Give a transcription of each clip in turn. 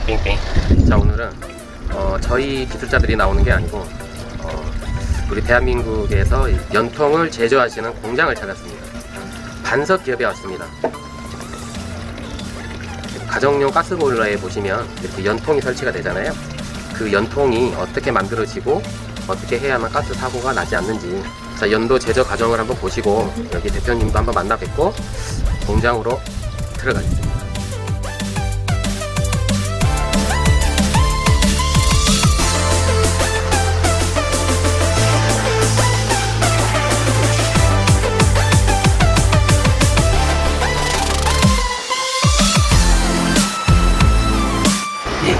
뺑뺑. 자, 오늘은 저희 기술자들이 나오는 게 아니고 우리 대한민국에서 연통을 제조하시는 공장을 찾았습니다. 반석 기업에 왔습니다. 가정용 가스보일러에 보시면 이렇게 연통이 설치가 되잖아요. 그 연통이 어떻게 만들어지고 어떻게 해야만 가스 사고가 나지 않는지, 자, 연도 제조 과정을 한번 보시고 여기 대표님도 한번 만나 뵙고 공장으로 들어가겠습니다.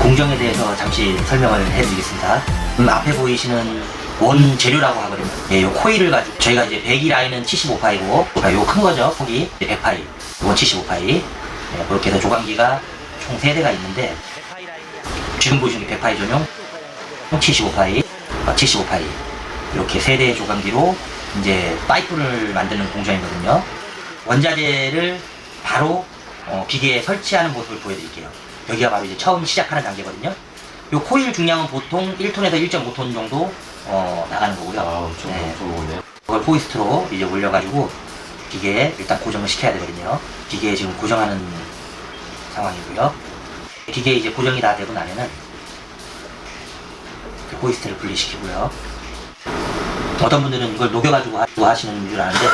공정에 대해서 잠시 설명을 해드리겠습니다. 앞에 보이시는 원 재료라고 하거든요. 요 코일을 가지고 저희가 이제 배기 라인은 75파이고 요 큰 거죠, 폭이 100파이, 이건 75파이. 그렇게 해서 조광기가 총 3대가 있는데, 지금 보시는 게 100파이 전용 75파이, 75파이 이렇게 3대의 조광기로 이제 파이프를 만드는 공장이거든요. 원자재를 바로 기계에 설치하는 모습을 보여드릴게요. 여기가 바로 이제 처음 시작하는 단계거든요. 요 코일 중량은 보통 1톤에서 1.5톤 정도 나가는 거고요. 엄청 무거운데요. 그걸 호이스트로 이제 올려가지고 기계에 일단 고정을 시켜야 되거든요. 기계에 지금 고정하는 상황이고요. 기계에 이제 고정이 다 되고 나면은 호이스트를 분리시키고요. 어떤 분들은 이걸 녹여가지고 하시는 줄 아는데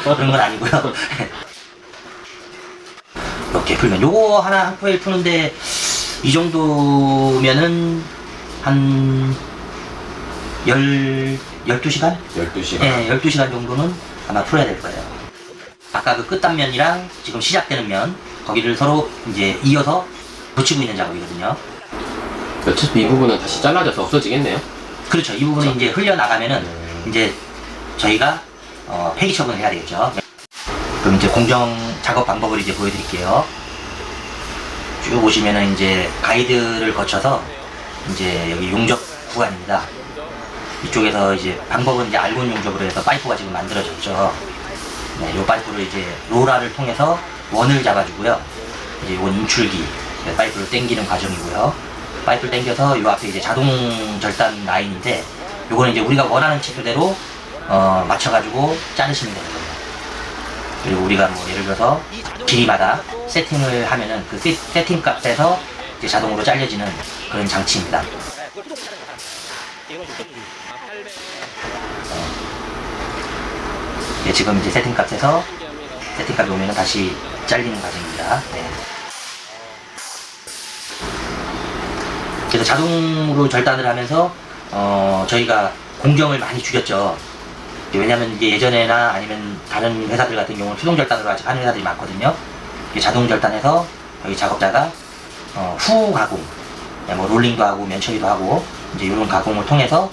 그런 건 아니고요. 이렇게 풀면, 요거 하나 한 코일 푸는데 이 정도면은 한 12시간? 12시간? 네, 12시간 정도는 아마 풀어야 될 거예요. 아까 그 끝단면이랑 지금 시작되는 면, 거기를 서로 이제 이어서 붙이고 있는 작업이거든요. 어차피 이 부분은 다시 잘라져서 없어지겠네요? 그렇죠. 이 부분은 이제 흘려나가면은 이제 저희가 폐기 처분을 해야 되겠죠. 그럼 이제 공정 작업 방법을 이제 보여드릴게요. 쭉 보시면은 이제 가이드를 거쳐서 이제 여기 용접 구간입니다. 이쪽에서 이제 방법은 이제 알곤 용접으로 해서 파이프가 지금 만들어졌죠. 네, 요 파이프를 이제 로라를 통해서 원을 잡아주고요. 이제 이건 인출기, 파이프를 당기는 과정이고요. 파이프를 당겨서 요 앞에 이제 자동 절단 라인인데, 요거는 이제 우리가 원하는 치수대로 맞춰가지고 자르시면 되거든요. 그리고 우리가 뭐 예를 들어서 길이마다 세팅을 하면은 그 세팅 값에서 이제 자동으로 잘려지는 그런 장치입니다. 네, 지금 이제 세팅 값에서 세팅 값이 오면은 다시 잘리는 과정입니다. 네. 그래서 자동으로 절단을 하면서 저희가 공정을 많이 줄였죠. 왜냐면 이게 예전에나 아니면 다른 회사들 같은 경우는 수동 절단으로 아직 하는 회사들이 많거든요. 자동 절단해서 여기 작업자가 후 가공, 뭐 롤링도 하고 면 처리도 하고 이제 이런 가공을 통해서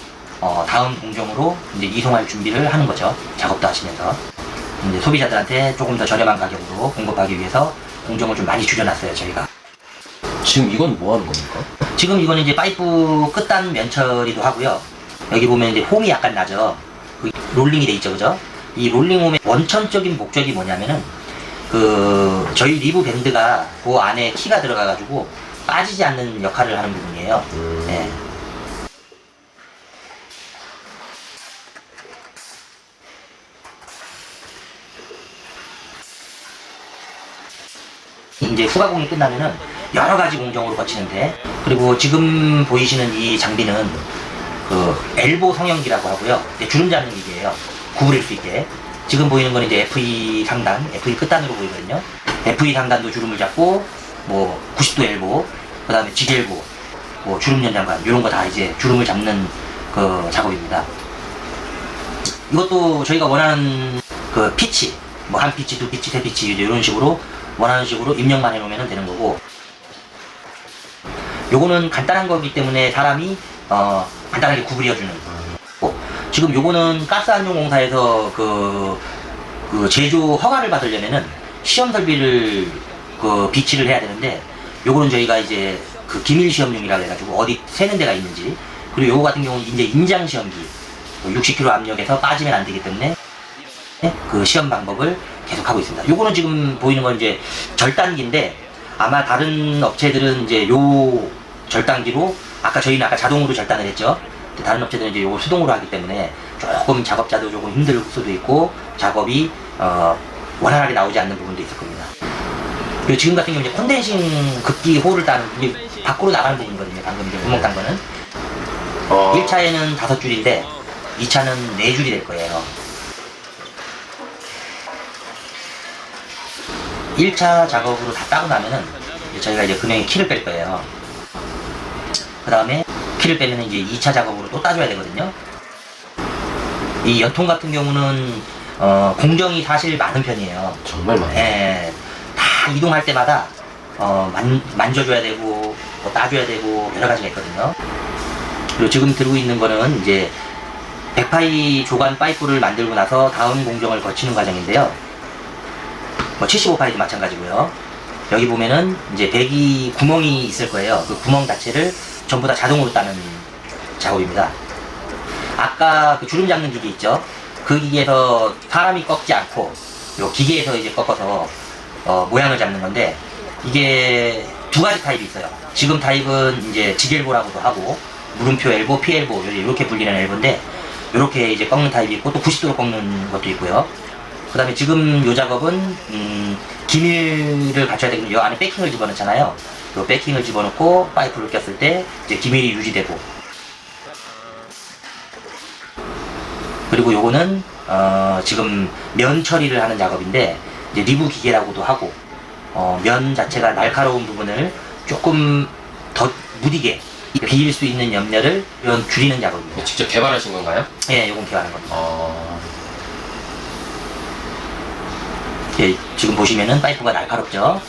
다음 공정으로 이제 이송할 준비를 하는 거죠. 작업도 하시면서 이제 소비자들한테 조금 더 저렴한 가격으로 공급하기 위해서 공정을 좀 많이 줄여놨어요, 저희가. 지금 이건 뭐 하는 겁니까? 지금 이거는 이제 파이프 끝단 면 처리도 하고요. 여기 보면 이제 홈이 약간 나죠. 롤링이 돼 있죠, 그죠? 이 롤링홈의 원천적인 목적이 뭐냐면은 저희 리브 밴드가 그 안에 키가 들어가가지고 빠지지 않는 역할을 하는 부분이에요. 네. 이제 후가공이 끝나면은 여러 가지 공정으로 거치는데, 그리고 지금 보이시는 이 장비는 엘보 성형기라고 하고요. 주름 잡는 기계예요. 구부릴 수 있게. 지금 보이는 건 이제 FE 상단, FE 끝단으로 보이거든요. FE 상단도 주름을 잡고, 뭐 90도 엘보, 그 다음에 지gel보, 뭐 주름 연장관, 이런 거 다 이제 주름을 잡는 그 작업입니다. 이것도 저희가 원하는 그 피치, 뭐 한 피치, 두 피치, 세 피치 이런 식으로 원하는 식으로 입력만 해놓으면 되는 거고, 요거는 간단한 거기 때문에 사람이 간단하게 구부려주는 거고, 지금 요거는 가스안전공사에서 그 제조 허가를 받으려면은 시험 설비를 비치를 해야 되는데, 요거는 저희가 이제 기밀 시험용이라 해가지고 어디 세는 데가 있는지, 그리고 요거 같은 경우는 이제 인장 시험기 60kg 압력에서 빠지면 안 되기 때문에 그 시험 방법을 계속 하고 있습니다. 요거는 지금 보이는 건 이제 절단기인데, 아마 다른 업체들은 이제 요 절단기로 아까 저희는 아까 자동으로 절단을 했죠. 근데 다른 업체들은 이제 이걸 수동으로 하기 때문에 조금 작업자도 조금 힘들 수도 있고 작업이 원활하게 나오지 않는 부분도 있을 겁니다. 그리고 지금 같은 경우 이제 콘덴싱 급기 호를 따는 이게 밖으로 나가는 부분이거든요. 방금 이제 구멍 딴 거는 1차에는 5줄인데 2차는 4줄이 될 거예요. 1차 작업으로 다 따고 나면은 저희가 이제 금형에 키를 뺄 거예요. 그 다음에 키를 빼면 이제 2차 작업으로 또 따줘야 되거든요. 이 연통 같은 경우는 공정이 사실 많은 편이에요. 정말 많아요. 예, 다 이동할 때마다 만져줘야 되고 뭐 따줘야 되고 여러 가지가 있거든요. 그리고 지금 들고 있는 거는 이제 100파이 조관 파이프를 만들고 나서 다음 공정을 거치는 과정인데요. 뭐 75파이도 마찬가지고요. 여기 보면은 이제 배기 구멍이 있을 거예요. 그 구멍 자체를 전부 다 자동으로 따는 작업입니다. 아까 그 주름 잡는 기계 있죠? 그 기계에서 사람이 꺾지 않고 요 기계에서 이제 꺾어서 모양을 잡는 건데 이게 두 가지 타입이 있어요. 지금 타입은 이제 직엘보라고도 하고 물음표 엘보, 피엘보 이렇게 불리는 엘보인데 이렇게 이제 꺾는 타입이 있고 또 90도로 꺾는 것도 있고요. 그 다음에 지금 요 작업은 기밀을 갖춰야 되거든요. 이 안에 백킹을 집어넣잖아요. 요 백킹을 집어넣고 파이프를 꼈을 때 이제 기밀이 유지되고, 그리고 요거는 지금 면 처리를 하는 작업인데 이제 리브 기계라고도 하고 면 자체가 날카로운 부분을 조금 더 무디게 비길 수 있는 염려를 줄이는 작업입니다. 직접 개발하신 건가요? 예, 요건 개발한 겁니다. 예, 지금 보시면은 파이프가 날카롭죠.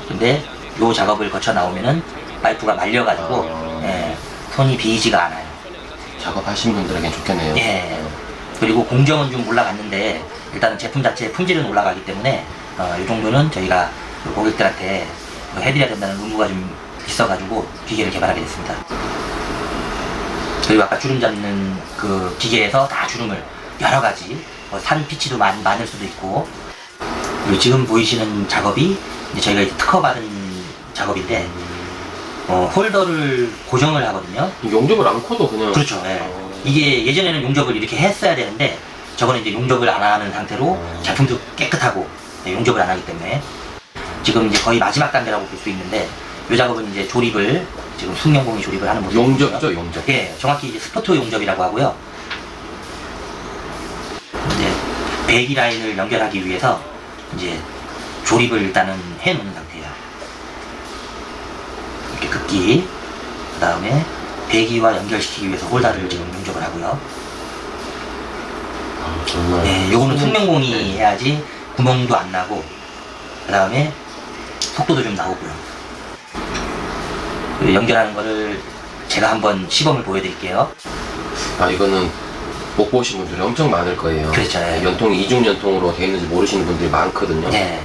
근데 요 작업을 거쳐 나오면은 파이프가 말려가지고 예, 손이 비이지가 않아요. 작업하신 분들에겐 좋겠네요. 예. 그리고 공정은 좀 올라갔는데 일단은 제품 자체의 품질은 올라가기 때문에 이 정도는 저희가 고객들한테 해드려야 된다는 의무가 좀 있어가지고 기계를 개발하게 됐습니다. 그리고 아까 주름 잡는 그 기계에서 다 주름을 여러 가지 산 피치도 많을 수도 있고, 그리고 지금 보이시는 작업이 이제 저희가 이제 특허받은 작업인데 홀더를 고정을 하거든요. 용접을 않고도 그냥. 그렇죠. 예. 이게 예전에는 용접을 이렇게 했어야 되는데 저거는 이제 용접을 안 하는 상태로 제품도 깨끗하고 용접을 안 하기 때문에 지금 이제 거의 마지막 단계라고 볼 수 있는데 이 작업은 이제 조립을 지금 숙련공이 조립을 하는 모습이고요. 용접이죠, 용접. 예, 정확히 이제 스포트 용접이라고 하고요. 이제 배기 라인을 연결하기 위해서 이제 조립을 일단은 해 놓는 상태예요. 이렇게 급기, 그 다음에 배기와 연결시키기 위해서 홀더를 지금 용접을 하고요. 정말. 네, 요거는 숙련공이 해야지 구멍도 안 나고, 그 다음에 속도도 좀 나오고요. 연결하는 거를 제가 한번 시범을 보여드릴게요. 이거는 못 보신 분들이 엄청 많을 거예요. 그렇죠. 예. 연통이 이중 연통으로 되어 있는지 모르시는 분들이 많거든요. 네.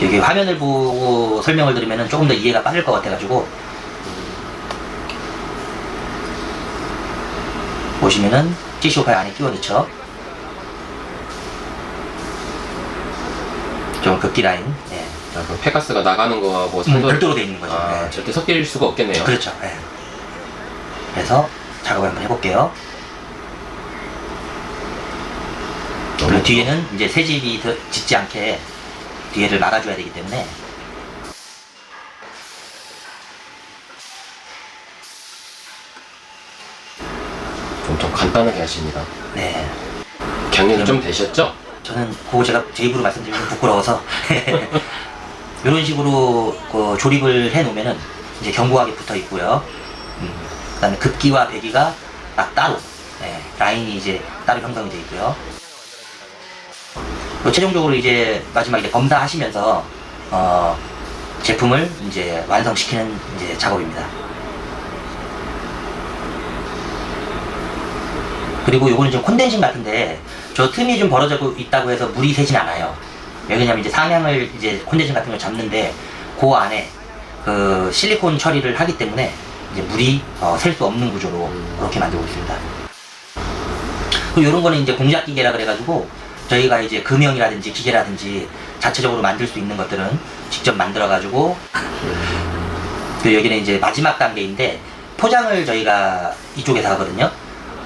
여기 화면을 보고 설명을 들으면 조금 더 이해가 빠를 것 같아가지고 보시면은 TC58 안에 끼워 넣죠. 좀 급기 라인. 네. 자, 그럼 폐가스가 나가는 거하고 별도로 되어 있는 거죠. 아, 네. 절대 섞일 수가 없겠네요. 그렇죠. 네. 그래서 작업을 한번 해볼게요. 그리고 뒤에는 이제 새집이 짙지 않게 뒤에를 막아줘야 되기 때문에 좀 간단하게 하십니다. 네. 경력이 좀 되셨죠? 저는 그거 제가 제 입으로 말씀드리면 부끄러워서 이런 식으로 그 조립을 해 놓으면은 이제 견고하게 붙어 있고요. 그 다음에 급기와 배기가 딱 따로 라인이 이제 따로 형성이 되어 있고요. 또 최종적으로 이제 마지막에 이제 검사하시면서 제품을 이제 완성시키는 이제 작업입니다. 그리고 요거는 좀 콘덴싱 같은데 저 틈이 좀 벌어지고 있다고 해서 물이 새진 않아요. 왜냐면 이제 상향을 이제 콘덴싱 같은 걸 잡는데 그 안에 그 실리콘 처리를 하기 때문에 이제 물이 셀 수 없는 구조로 그렇게 만들고 있습니다. 그리고 이런 거는 이제 공작 기계라 그래가지고 저희가 이제 금형이라든지 기계라든지 자체적으로 만들 수 있는 것들은 직접 만들어가지고 그 여기는 이제 마지막 단계인데 포장을 저희가 이쪽에서 하거든요.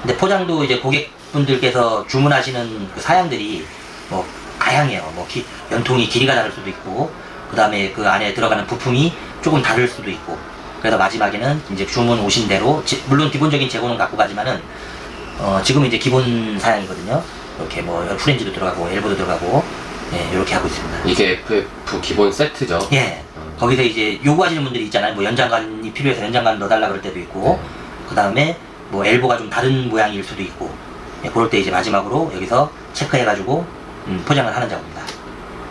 근데 포장도 이제 고객분들께서 주문하시는 그 사양들이 뭐 다양해요. 뭐 연통이 길이가 다를 수도 있고, 그 다음에 그 안에 들어가는 부품이 조금 다를 수도 있고, 그래서 마지막에는 이제 주문 오신 대로 물론 기본적인 재고는 갖고 가지만은 지금 이제 기본 사양이거든요. 이렇게 뭐 프렌즈도 들어가고 엘보도 들어가고, 예, 이렇게 하고 있습니다. 이게 FF 기본 세트죠? 예. 거기서 이제 요구하시는 분들이 있잖아요. 뭐 연장관이 필요해서 연장관 넣어달라 그럴 때도 있고, 그 다음에 뭐 엘보가 좀 다른 모양일 수도 있고, 예, 그럴 때 이제 마지막으로 여기서 체크해가지고 포장을 하는 작업입니다.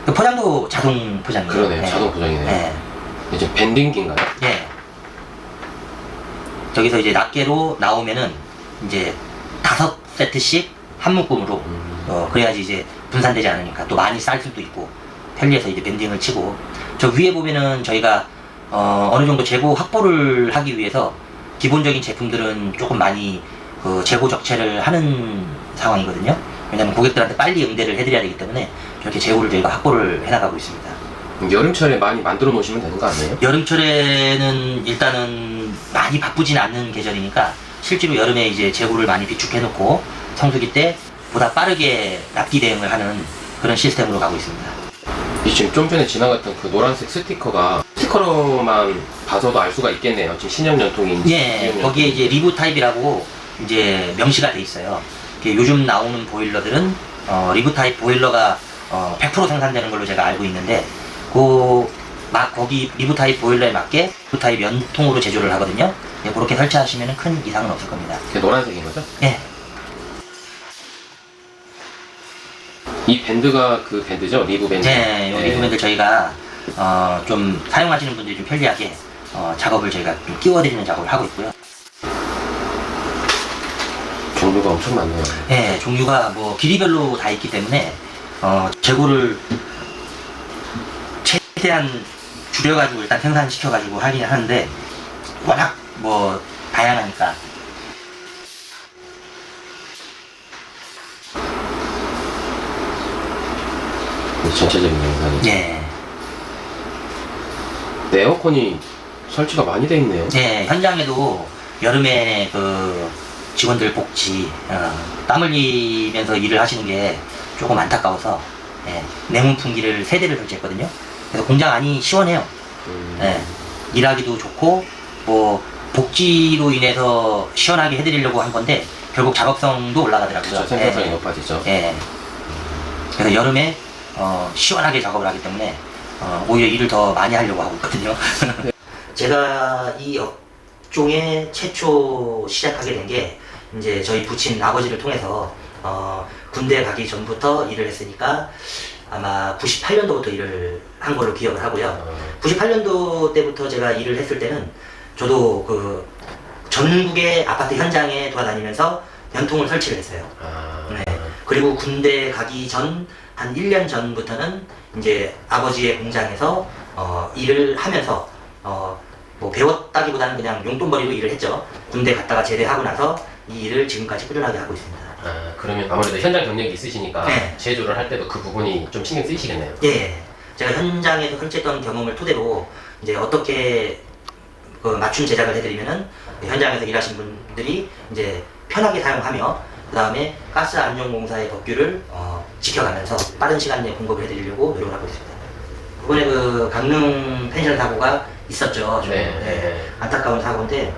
그 포장도 자동 포장이에요. 그러네요. 예. 자동 포장이네요. 예. 이제 밴딩기인가요? 예. 저기서 이제 낱개로 나오면은 이제 5세트씩 한 묶음으로 그래야지 이제 분산되지 않으니까 또 많이 쌀 수도 있고 편리해서 이제 밴딩을 치고, 저 위에 보면은 저희가 어느 정도 재고 확보를 하기 위해서 기본적인 제품들은 조금 많이 그 재고 적체를 하는 상황이거든요. 왜냐면 고객들한테 빨리 응대를 해드려야 되기 때문에 이렇게 재고를 저희가 확보를 해나가고 있습니다. 여름철에 많이 만들어 놓으시면 되는 거 아니에요? 여름철에는 일단은 많이 바쁘진 않는 계절이니까 실제로 여름에 이제 재고를 많이 비축해 놓고 성수기 때 보다 빠르게 납기 대응을 하는 그런 시스템으로 가고 있습니다. 이 지금 좀 전에 지나갔던 그 노란색 스티커로만 봐서도 알 수가 있겠네요. 지금 신형 연통인지. 예, 거기에 이제 리브 타입이라고 이제 명시가 돼 있어요. 요즘 나오는 보일러들은 리브 타입 보일러가 100% 생산되는 걸로 제가 알고 있는데, 거기 리브 타입 보일러에 맞게 리브 타입 연통으로 제조를 하거든요. 예, 그렇게 설치하시면 큰 이상은 없을 겁니다. 그게 노란색인 거죠? 예. 이 밴드가 그 밴드죠? 리브 밴드. 네, 요 리브 밴드 저희가 좀 사용하시는 분들이 좀 편리하게 작업을 저희가 좀 끼워드리는 작업을 하고 있고요. 종류가 엄청 많네요. 네, 종류가 뭐 길이별로 다 있기 때문에 재고를 최대한 줄여가지고 일단 생산시켜가지고 하긴 하는데 워낙 뭐 다양하니까. 전체적인 영상이. 예. 네, 에어컨이 설치가 많이 돼 있네요. 네, 현장에도 여름에 그 직원들 복지, 땀 흘리면서 일을 하시는 게 조금 안타까워서, 예, 냉온풍기를 3대를 설치했거든요. 그래서 공장 안이 시원해요. 예, 일하기도 좋고, 뭐, 복지로 인해서 시원하게 해드리려고 한 건데, 결국 작업성도 올라가더라고요. 그렇죠. 생산성이 예. 높아지죠. 예. 그래서 여름에 시원하게 작업을 하기 때문에 오히려 일을 더 많이 하려고 하고 있거든요. 제가 이 업종에 최초 시작하게 된 게 이제 저희 부친 아버지를 통해서 군대 가기 전부터 일을 했으니까 아마 98년도부터 일을 한 걸로 기억을 하고요. 98년도 때부터 제가 일을 했을 때는 저도 그 전국의 아파트 현장에 돌아다니면서 연통을 설치를 했어요. 네. 그리고 군대 가기 전 한 1년 전부터는 이제 아버지의 공장에서 일을 하면서 뭐 배웠다기보다는 그냥 용돈벌이로 일을 했죠. 군대 갔다가 제대하고 나서 이 일을 지금까지 꾸준하게 하고 있습니다. 그러면 아무래도 현장 경력이 있으시니까 네. 제조를 할 때도 그 부분이 좀 신경 쓰이시겠네요. 예, 제가 현장에서 설치했던 경험을 토대로 이제 어떻게 그 맞춤 제작을 해드리면은 현장에서 일하신 분들이 이제 편하게 사용하며 그 다음에 가스 안전공사의 법규를 지켜가면서 빠른 시간 내에 공급을 해드리려고 노력을 하고 있습니다. 이번에 그 강릉 펜션 사고가 있었죠. 좀, 네. 네, 안타까운 사고인데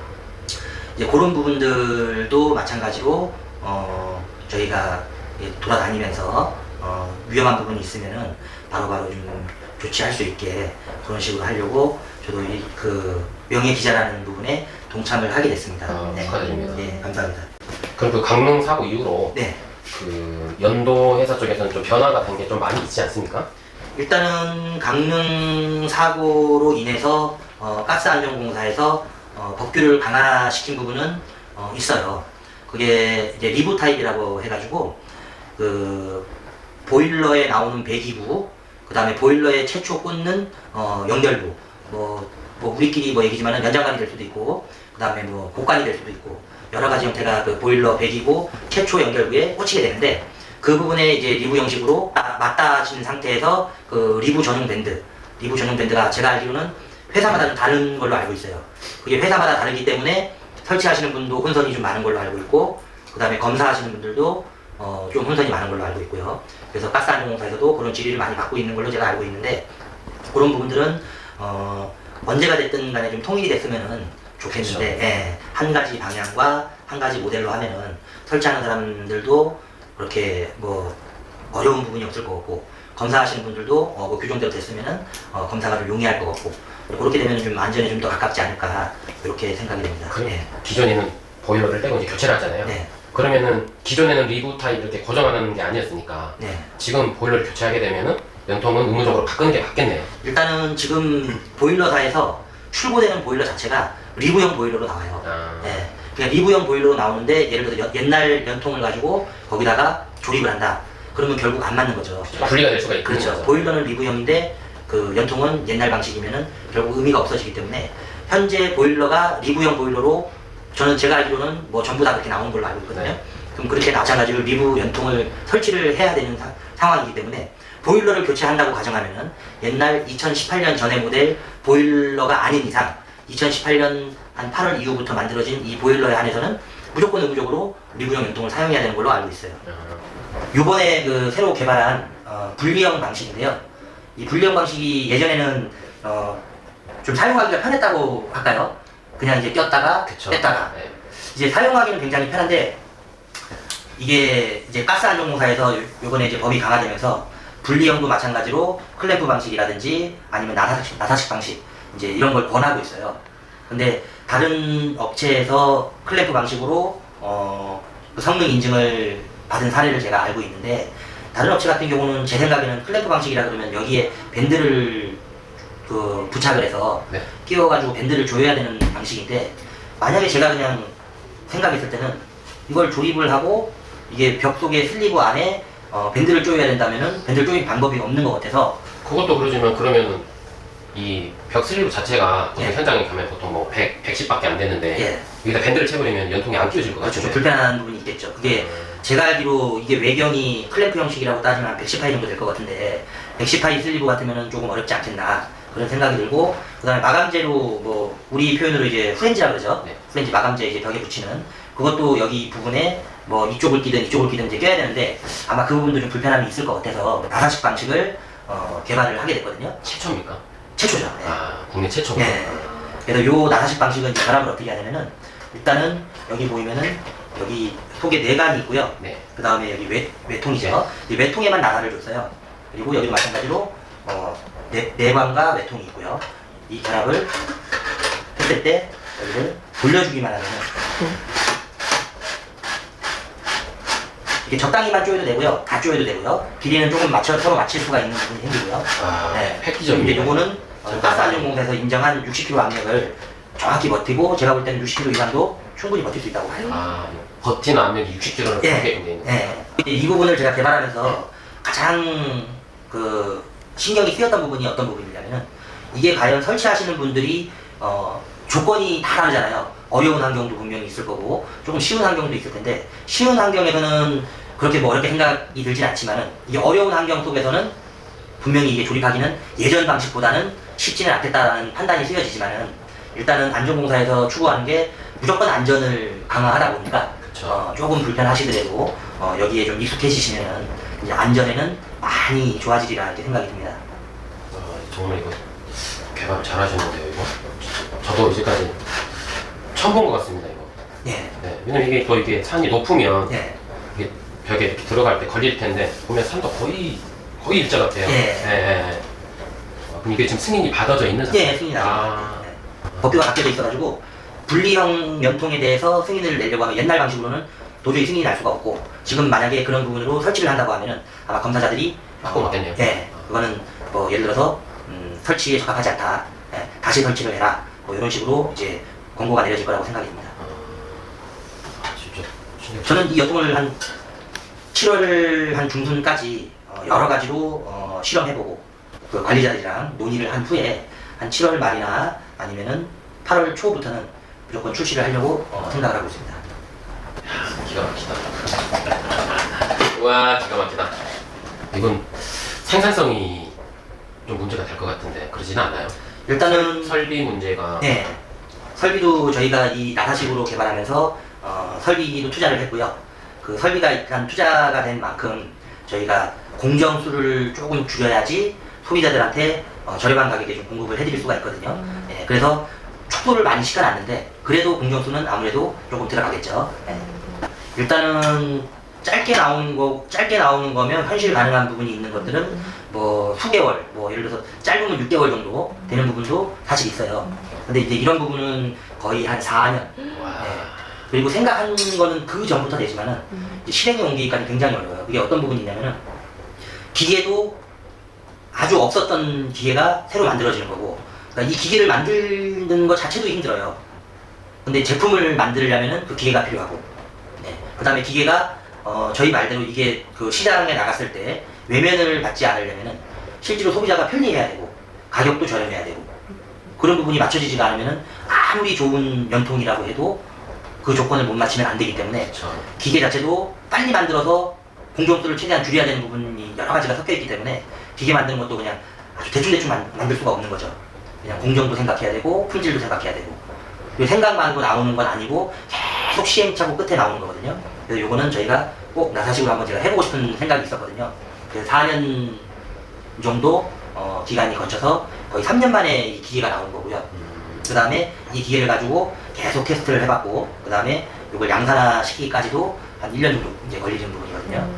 이제 그런 부분들도 마찬가지로 저희가 돌아다니면서 위험한 부분이 있으면은 바로바로 좀 조치할 수 있게 그런 식으로 하려고 저도 그 명예 기자라는 부분에 동참을 하게 됐습니다. 네. 축하드립니다. 네, 감사합니다. 그럼 그 강릉 사고 이후로 네. 그 연도 회사 쪽에서는 좀 변화가 된 게 좀 많이 있지 않습니까? 일단은 강릉 사고로 인해서 가스안전공사에서 법규를 강화시킨 부분은 있어요. 그게 이제 리브 타입이라고 해가지고 그 보일러에 나오는 배기구, 그 다음에 보일러에 최초 꽂는 연결부, 뭐 우리끼리 뭐 얘기지만은 연장관이 될 수도 있고, 그 다음에 뭐 곡관이 될 수도 있고 여러 가지 형태가 그 보일러 배기구 최초 연결부에 꽂히게 되는데, 그 부분에 이제 리브 형식으로 맞닿아진 상태에서 그 리브 전용 밴드가 제가 알기로는 회사마다 좀 다른 걸로 알고 있어요. 그게 회사마다 다르기 때문에 설치하시는 분도 혼선이 좀 많은 걸로 알고 있고, 그 다음에 검사하시는 분들도 좀 혼선이 많은 걸로 알고 있고요. 그래서 가스안전공사에서도 그런 질의를 많이 받고 있는 걸로 제가 알고 있는데, 그런 부분들은 언제가 됐든 간에 좀 통일이 됐으면은 좋겠는데, 그렇죠. 예, 한 가지 방향과 한 가지 모델로 하면은 설치하는 사람들도 그렇게 뭐 어려운 부분이 없을 것 같고, 검사하시는 분들도 뭐 규정대로 됐으면은 검사가 좀 용이할 것 같고, 그렇게 되면 좀 안전에 좀 더 가깝지 않을까, 이렇게 생각이 됩니다. 그럼 예. 기존에는 보일러를 떼고 이제 교체를 하잖아요. 네. 그러면은 기존에는 리브 타입 이렇게 고정하는 게 아니었으니까 네. 지금 보일러를 교체하게 되면은 연통은 의무적으로 바꾸는 게 맞겠네요. 일단은 지금 보일러사에서 출고되는 보일러 자체가 리브형 보일러로 나와요. 아, 예. 그냥 리브형 보일러로 나오는데, 예를 들어서 옛날 연통을 가지고 거기다가 조립을 한다. 그러면 결국 안 맞는 거죠. 분리가 될 수가 있는 그렇죠. 거죠. 보일러는 리브형인데 그 연통은 옛날 방식이면은 결국 의미가 없어지기 때문에, 현재 보일러가 리브형 보일러로, 저는 제가 알기로는 뭐 전부 다 그렇게 나오는 걸로 알고 있거든요. 네. 그럼 그렇게 마찬가지로 리브 연통을 설치를 해야 되는 상황이기 때문에, 보일러를 교체한다고 가정하면은 옛날 2018년 전의 모델 보일러가 아닌 이상 2018년 한 8월 이후부터 만들어진 이 보일러에 한해서는 무조건 의무적으로 리브형 연통을 사용해야 되는 걸로 알고 있어요. 요번에 그 새로 개발한 분리형 방식인데요. 이 분리형 방식이 예전에는 좀 사용하기가 편했다고 할까요? 그냥 이제 꼈다가 그쵸. 뺐다가. 네. 이제 사용하기는 굉장히 편한데, 이게 이제 가스안전공사에서 요번에 이제 법이 강화되면서 분리형도 마찬가지로 클램프 방식이라든지 아니면 나사식 방식, 이제 이런 걸 권하고 있어요. 근데 다른 업체에서 클램프 방식으로 그 성능 인증을 받은 사례를 제가 알고 있는데, 다른 업체 같은 경우는 제 생각에는 클램프 방식이라 그러면 여기에 밴드를 그 부착을 해서 네. 끼워가지고 밴드를 조여야 되는 방식인데, 만약에 제가 그냥 생각했을 때는 이걸 조립을 하고 이게 벽 속에 슬리브 안에 밴드를 조여야 된다면은 밴드를 조이는 방법이 없는 것 같아서. 그것도 그러지만 그러면은 이 벽 슬리브 자체가 예. 현장에 가면 보통 뭐 110밖에 안 되는데 예. 여기다 밴드를 채버리면 연통이 안 끼워질 것 그렇죠. 좀 같아요. 불편한 부분이 있겠죠. 그게 제가 알기로 이게 외경이 클램프 형식이라고 따지면 한 110파이 정도 될 것 같은데, 110파이 슬리브 같으면 조금 어렵지 않겠나, 그런 생각이 들고, 그 다음에 마감재로 뭐 우리 표현으로 이제 프렌지라 그러죠. 네. 프렌지 마감재 이제 벽에 붙이는 그것도 여기 부분에 뭐 이쪽을 끼든 이쪽을 끼든 이제 껴야 되는데, 아마 그 부분도 좀 불편함이 있을 것 같아서 나사식 방식을 개발을 하게 됐거든요. 최초입니까? 최초죠. 네. 아, 국내 최초. 네. 그래서 요 나사식 방식은 이제 결합을 어떻게 하냐면은, 일단은 여기 보이면은 여기 속에 내관이 있고요. 네. 그 다음에 여기 외통이죠. 이 외통에만 나사를 줬어요. 그리고 여기도 마찬가지로 내관과 외통이 있고요. 이 결합을 했을 때 여기를 돌려주기만 하면은 이게 적당히만 조여도 되고요. 다 조여도 되고요. 길이는 조금 서로 맞출 수가 있는 부분이 생기고요. 아, 네. 획기적이네요. 이제 요거는 가스안전공사에서 인정한 60kg 압력을 정확히 버티고, 제가 볼 때는 60kg 이상도 충분히 버틸 수 있다고 봐요. 아, 버티는 압력이 60kg를 예. 가게 되는. 예. 이 부분을 제가 개발하면서 가장 그 신경이 쓰였던 부분이 어떤 부분이냐면은, 이게 과연 설치하시는 분들이 조건이 다 다르잖아요. 어려운 환경도 분명히 있을 거고 조금 쉬운 환경도 있을 텐데, 쉬운 환경에서는 그렇게 뭐 어렵게 생각이 들진 않지만은, 이게 어려운 환경 속에서는 분명히 이게 조립하기는 예전 방식보다는 쉽지는 않겠다라는 판단이 쓰여지지만은, 일단은 안전공사에서 추구하는 게 무조건 안전을 강화하다 보니까 그쵸. 조금 불편하시더라도 여기에 좀 익숙해지시면은 이제 안전에는 많이 좋아지리라 이렇게 생각이 듭니다. 정말 이거 개발 잘하셨는데요, 이거. 저도 이제까지 처음 본 것 같습니다, 이거. 예. 네, 왜냐면 이게 또 이게 산이 높으면 예. 이게 벽에 이렇게 들어갈 때 걸릴 텐데, 보면 산도 거의 일자 같아요. 예. 그럼 이게 지금 승인이 받아져 있는 상태? 예, 승인이 나죠. 아, 법규가 바뀌어져 있어가지고 분리형 연통에 대해서 승인을 내려고 하면 옛날 방식으로는 도저히 승인이 날 수가 없고, 지금 만약에 그런 부분으로 설치를 한다고 하면은 아마 검사자들이 바꾸면 되네요. 예, 그거는 뭐 예를 들어서 설치에 적합하지 않다, 예, 다시 설치를 해라, 뭐 이런 식으로 이제 권고가 내려질 거라고 생각이 듭니다. 진짜 신기하다. 저는 이 연통을 한 7월 한 중순까지 여러 가지로 실험해보고, 그 관리자들이랑 논의를 한 후에 한 7월 말이나 아니면은 8월 초부터는 무조건 출시를 하려고 생각을 하고 있습니다. 기가 막히다. 와, 기가 막히다. 이건 생산성이 좀 문제가 될 것 같은데 그러지는 않아요? 일단은 설비 문제가 네, 설비도 저희가 이 나사식으로 개발하면서 설비도 투자를 했고요. 그 설비가 일단 투자가 된 만큼 저희가 공정수를 조금 줄여야지 소비자들한테 저렴한 가격에 좀 공급을 해드릴 수가 있거든요. 네, 그래서 촉구를 많이 시켜놨는데 그래도 공정수는 아무래도 조금 들어가겠죠. 네. 일단은 짧게 나오는 거면 현실 가능한 부분이 있는 것들은 뭐 수개월, 뭐 예를 들어서 짧으면 6개월 정도 되는 부분도 사실 있어요. 근데 이제 이런 부분은 거의 한 4년. 와. 네. 그리고 생각한 거는 그 전부터 되지만은 이제 실행에 옮기기까지 굉장히 어려워요. 그게 어떤 부분이 있냐면은 기계도 아주 없었던 기계가 새로 만들어지는 거고, 그러니까 이 기계를 만드는 것 자체도 힘들어요. 근데 제품을 만들려면은 그 기계가 필요하고, 네. 그 다음에 기계가 저희 말대로 이게 그 시장에 나갔을 때 외면을 받지 않으려면은 실제로 소비자가 편리해야 되고 가격도 저렴해야 되고 그런 부분이 맞춰지지가 않으면은 아무리 좋은 연통이라고 해도 그 조건을 못 맞추면 안 되기 때문에 그렇죠. 기계 자체도 빨리 만들어서 공정수를 최대한 줄여야 되는 부분이 여러 가지가 섞여 있기 때문에 기계 만드는 것도 그냥 아주 대충 만들 수가 없는 거죠. 그냥 공정도 생각해야 되고 품질도 생각해야 되고 그리고 생각만 하고 나오는 건 아니고 계속 시행착오 끝에 나오는 거거든요. 그래서 요거는 저희가 꼭 나사식으로 한번 제가 해보고 싶은 생각이 있었거든요. 그래서 4년 정도 기간이 거쳐서 거의 3년 만에 이 기계가 나온 거고요. 그 다음에 이 기계를 가지고 계속 테스트를 해봤고 그 다음에 이걸 양산화 시키기까지도 한 1년 정도 이제 걸리는 부분이거든요.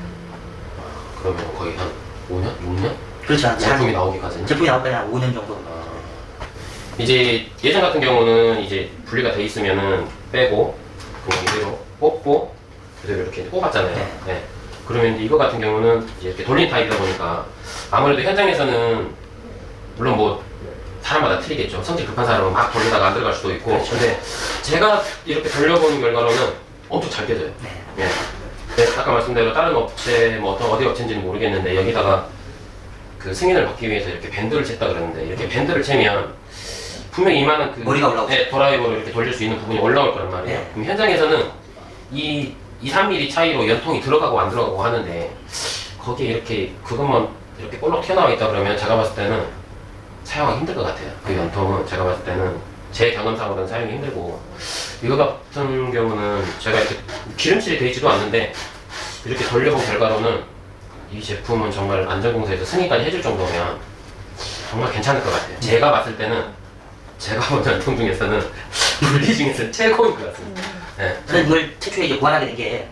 그러면 거의 한 5년? 6년? 그렇죠. 제품이 나오기까지는? 제품이 나올까지 한 5년 정도. 이제 예전 같은 경우는 이제 분리가 돼 있으면은 빼고 그냥 이대로 뽑고 그대로 이렇게 뽑았잖아요. 네. 네. 그러면 이제 이거 같은 경우는 이제 이렇게 돌린 타입이다 보니까 아무래도 현장에서는 물론 뭐 사람마다 틀리겠죠. 성질 급한 사람은 막 돌리다가 안 들어갈 수도 있고. 그렇죠. 근데 제가 이렇게 돌려보는 결과로는 엄청 잘 깨져요. 네. 예. 네, 아까 말씀대로 다른 업체, 뭐 어디 업체인지는 모르겠는데 여기다가 그 승인을 받기 위해서 이렇게 밴드를 챘다 그러는데 이렇게 밴드를 채면 분명히 이만한 그 머리가 올라오죠. 네, 드라이버로 이렇게 돌릴 수 있는 부분이 올라올 거란 말이에요. 네. 그럼 현장에서는 이 3mm 차이로 연통이 들어가고 안 들어가고 하는데 거기에 이렇게 그것만 이렇게 볼록 튀어나와 있다 그러면 제가 봤을 때는 사용하기 힘들 것 같아요. 그 연통은 제가 봤을 때는 제 경험상으로는 사용이 힘들고 이거 같은 경우는 제가 이렇게 기름칠이 되어 있지도 않는데 이렇게 돌려본 결과로는 이 제품은 정말 안전공사에서 승인까지 해줄 정도면 정말 괜찮을 것 같아요. 제가 봤을 때는 제가 본 연통 중에서는 분리 중에서 최고인 것 같습니다. 네. 저는 이걸 최초에 이제 고안하게 된 게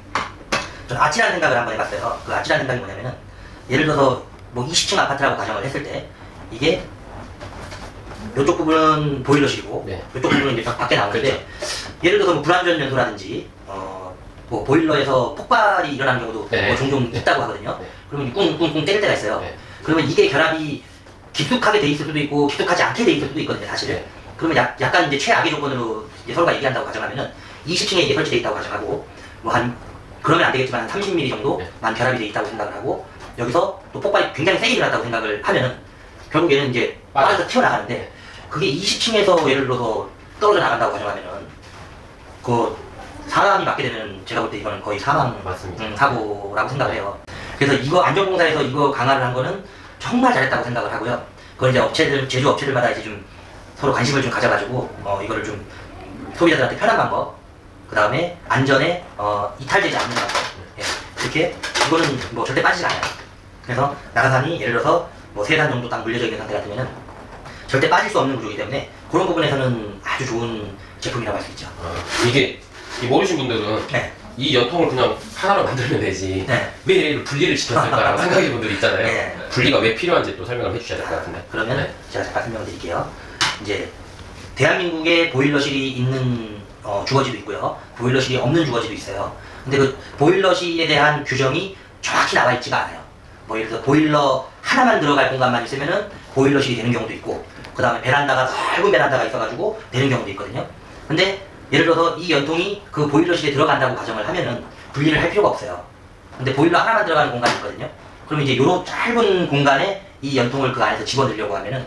저는 아찔한 생각을 한번 해봤어요. 그 아찔한 생각이 뭐냐면은 예를 들어서 뭐 20층 아파트라고 가정을 했을 때 이게 이쪽 부분은 보일러실이고 네. 이쪽 부분은 이제 밖에 나오는데 그렇죠. 예를 들어서 뭐 불안전 요소라든지 뭐 보일러에서 폭발이 일어나는 경우도 네. 뭐 종종 네. 있다고 하거든요. 네. 그러면 꿍꿍꿍 때릴 때가 있어요. 네. 그러면 이게 결합이 깊숙하게 돼 있을 수도 있고 깊숙하지 않게 돼 있을 수도 있거든요, 사실. 네. 그러면 약간 이제 최악의 조건으로 이제 서로가 얘기한다고 가정하면은 20층에 이게 설치돼 있다고 가정하고 뭐 한 그러면 안 되겠지만 한 30mm 정도만 결합이 돼 있다고 생각을 하고 여기서 또 폭발이 굉장히 세게 일어났다고 생각을 하면은 결국 얘는 이제 빠져서 튀어나가는데 그게 20층에서 예를 들어서 떨어져 나간다고 가정하면은 그 사람이 맞게 되면 제가 볼 때 이거는 거의 사망 맞습니다. 사고라고 생각을 해요. 그래서 이거 안전공사에서 이거 강화를 한 거는 정말 잘했다고 생각을 하고요. 그걸 이제 업체들, 제조 업체들마다 이제 좀 서로 관심을 좀 가져가지고 이거를 좀 소비자들한테 편한 방법, 그 다음에 안전에 이탈되지 않는 방법, 예, 그렇게 이거는 뭐 절대 빠지지 않아요. 그래서 나가산이 예를 들어서 뭐 3단 정도 딱 물려져 있는 상태 같으면은 절대 빠질 수 없는 구조이기 때문에 그런 부분에서는 아주 좋은 제품이라고 할 수 있죠. 이게 모르신 분들은 네. 이 연통을 그냥 하나로 만들면 되지 네. 왜 이렇게 분리를 시켰을까라고 생각하시는 분들이 있잖아요. 네. 분리가 왜 필요한지 또 설명을 해주셔야 될 것 같은데. 그러면 네. 제가 잠깐 설명을 드릴게요. 이제 대한민국에 보일러실이 있는 주거지도 있고요. 보일러실이 없는 주거지도 있어요. 근데 그 보일러실에 대한 규정이 정확히 나와 있지가 않아요. 뭐 예를 들어서 보일러 하나만 들어갈 공간만 있으면은 보일러실이 되는 경우도 있고 그 다음에 베란다가 넓은 베란다가 있어가지고 되는 경우도 있거든요. 근데 예를 들어서 이 연통이 그 보일러실에 들어간다고 가정을 하면은 분리를 할 필요가 없어요. 근데 보일러 하나만 들어가는 공간이 있거든요. 그러면 이제 요런 짧은 공간에 이 연통을 그 안에서 집어넣으려고 하면은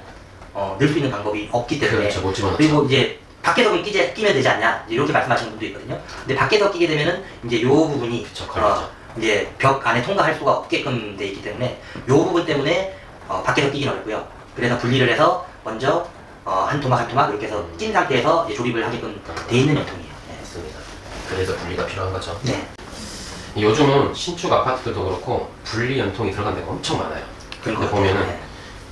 넣을 수 있는 방법이 없기 때문에 그렇죠, 못 집어넣죠. 그리고 이제 밖에서 끼면 되지 않냐 이렇게 말씀하시는 분도 있거든요. 근데 밖에서 끼게 되면은 이제 요 부분이 그쵸, 걸리죠. 이제 벽 안에 통과할 수가 없게끔 돼 있기 때문에 요 부분 때문에 밖에서 끼기는 어렵고요. 그래서 분리를 해서 먼저 한 토막 한 토막 이렇게 해서 찐 상태에서 이제 조립을 하게끔 돼 있는 연통이에요. 네. 맞습니다. 그래서 분리가 필요한 거죠. 네. 요즘은 신축 아파트들도 그렇고 분리 연통이 들어간 데가 엄청 많아요. 그런데 보면은 네.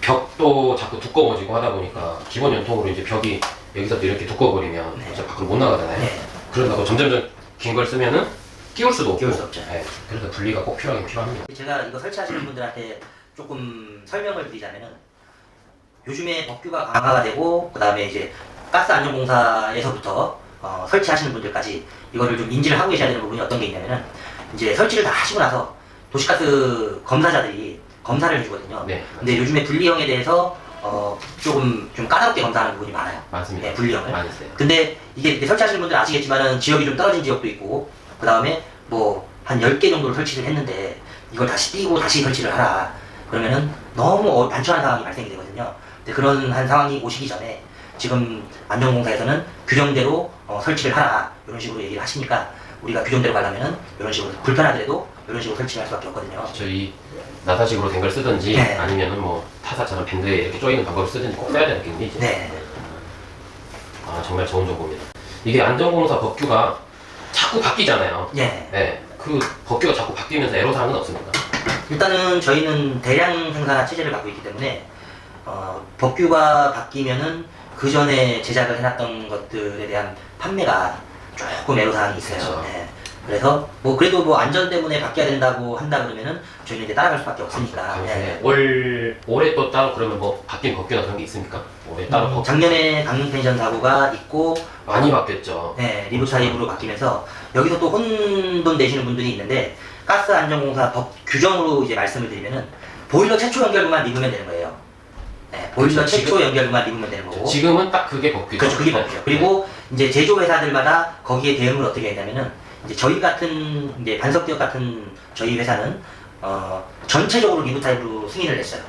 벽도 자꾸 두꺼워지고 하다 보니까 기본 연통으로 이제 벽이 여기서도 이렇게 두꺼워버리면 네. 이제 밖으로 못 나가잖아요. 네. 그러다가 점점 긴 걸 쓰면은 끼울 수도 없고. 끼울 수 없죠. 네. 그래서 분리가 꼭 필요하긴 필요합니다. 제가 이거 설치하시는 분들한테 조금 설명을 드리자면은 요즘에 법규가 강화가 되고 그 다음에 이제 가스안전공사에서부터 설치하시는 분들까지 이거를 좀 인지를 하고 계셔야 되는 부분이 어떤 게 있냐면은 이제 설치를 다 하시고 나서 도시가스 검사자들이 검사를 해주거든요. 네. 근데 요즘에 분리형에 대해서 조금 좀 까다롭게 검사하는 부분이 많아요. 맞습니다. 네, 분리형을. 많이 있어요. 근데 이게 설치하시는 분들은 아시겠지만은 지역이 좀 떨어진 지역도 있고 그 다음에 뭐 한 10개 정도를 설치를 했는데 이걸 다시 띄고 다시 설치를 하라 그러면은 너무 난처한 상황이 발생이 되거든요. 근데 그런 한 상황이 오시기 전에 지금 안전공사에서는 규정대로 설치를 하라 이런 식으로 얘기를 하시니까 우리가 규정대로 가려면은 이런 식으로 불편하더라도 이런 식으로 설치할 수밖에 없거든요. 저희 나사식으로 된 걸 쓰든지 네. 아니면은 뭐 타사처럼 밴드에 이렇게 조이는 방법을 쓰든지 꼭 써야 되겠니? 이제. 네. 아 정말 좋은 정보입니다. 이게 안전공사 법규가 자꾸 바뀌잖아요. 예. 네. 그 법규가 자꾸 바뀌면서 애로사항은 없습니까? 일단은 저희는 대량 생산 체제를 갖고 있기 때문에 법규가 바뀌면은 그 전에 제작을 해놨던 것들에 대한 판매가 조금 애로사항이 있어요. 그렇죠. 네. 그래서 뭐 그래도 뭐 안전 때문에 바뀌어야 된다고 한다 그러면은 저희는 이제 따라갈 수밖에 없으니까. 네. 올해 또 따로 그러면 뭐 바뀐 법규나 그런 게 있습니까? 올해 따로 법 작년에 강릉 펜션 사고가 있고 많이 바뀌었죠. 네, 리브 타입으로 바뀌면서 여기서 또 혼돈 내시는 분들이 있는데 가스안전공사 법 규정으로 이제 말씀을 드리면은 보일러 최초 연결부만 리브면 되는 거예요. 네, 보일러 그렇죠. 최초 연결부만 리브면 되는 거고. 지금은 딱 그게 법규죠. 그렇죠, 그게 법규죠. 그리고 이제 제조 회사들마다 거기에 대응을 어떻게 했냐면은 이제 저희 같은 이제 반석기업 같은 저희 회사는 전체적으로 리브 타입으로 승인을 했어요.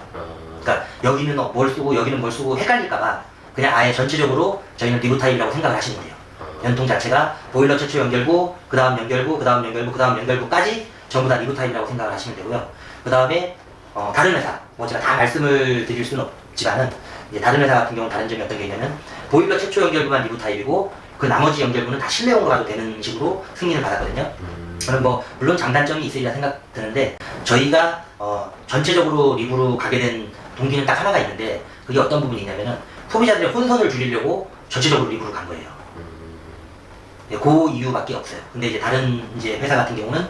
그러니까 여기는 뭘 쓰고 여기는 뭘 쓰고 헷갈릴까봐 그냥 아예 전체적으로 저희는 리브 타입이라고 생각을 하시면 돼요. 연통 자체가 보일러 최초 연결부, 그 다음 연결부, 그 다음 연결부, 그 다음 연결부까지 전부 다 리브 타입이라고 생각을 하시면 되고요. 그 다음에 다른 회사, 뭐 제가 다 말씀을 드릴 수는 없지만은 이제 다른 회사 같은 경우는 다른 점이 어떤 게 있냐면 보일러 최초 연결부만 리브 타입이고 그 나머지 연결부는 다 실내용으로 가도 되는 식으로 승인을 받았거든요. 저는 뭐 물론 장단점이 있으리라 생각 드는데 저희가 전체적으로 리브로 가게 된 동기는 딱 하나가 있는데 그게 어떤 부분이 있냐면은 소비자들의 혼선을 줄이려고 전체적으로 리브로 간 거예요. 네, 그 이유밖에 없어요. 근데 이제 다른 이제 회사 같은 경우는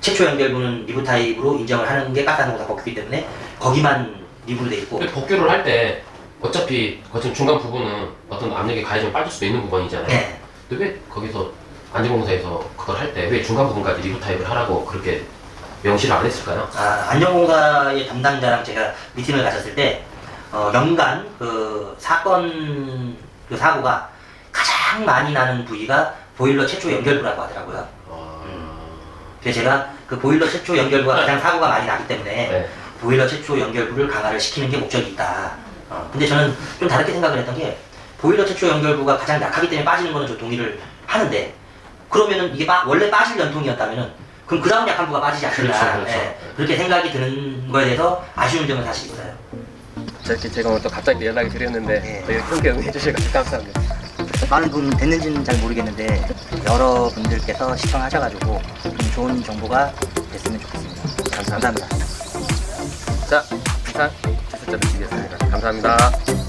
최초 연결부는 리브 타입으로 인정을 하는 게 가스안전공사 법규이기 때문에 거기만 리브로 돼 있고. 근데 법규를 할 때 어차피 거친 중간 부분은 어떤 압력이 가해지면 빠질 수도 있는 부분이잖아요. 네. 근데 왜 거기서 안전공사에서 그걸 할 때 왜 중간 부분까지 리브 타입을 하라고 그렇게 명시를 안 했을까요? 안전공사의 담당자랑 제가 미팅을 가졌을 때 연간 그 사건 그 사고가 가장 많이 나는 부위가 보일러 최초 연결부라고 하더라고요. 그래서 제가 그 보일러 최초 연결부가 가장 사고가 많이 나기 때문에 네. 보일러 최초 연결부를 강화를 시키는 게 목적이 있다. 근데 저는 좀 다르게 생각을 했던 게 보일러 최초 연결부가 가장 약하기 때문에 빠지는 거는 저 동의를 하는데 그러면은 이게 원래 빠질 연통이었다면은 그럼 그 다음 약한 부가 빠지지 않겠나. 그렇죠, 그렇죠. 네, 그렇게 생각이 드는 거에 대해서 아쉬운 점은 사실 있어요. 이렇게 제가 오늘 또 갑자기 연락이 드렸는데 네. 되게 흔쾌 응해주셔서 감사합니다. 많은 분 됐는지는 잘 모르겠는데 여러분들께서 시청하셔가지고 좀 좋은 정보가 됐으면 좋겠습니다. 감사합니다. 자, 이상 기술자를 드리겠습니다. 감사합니다.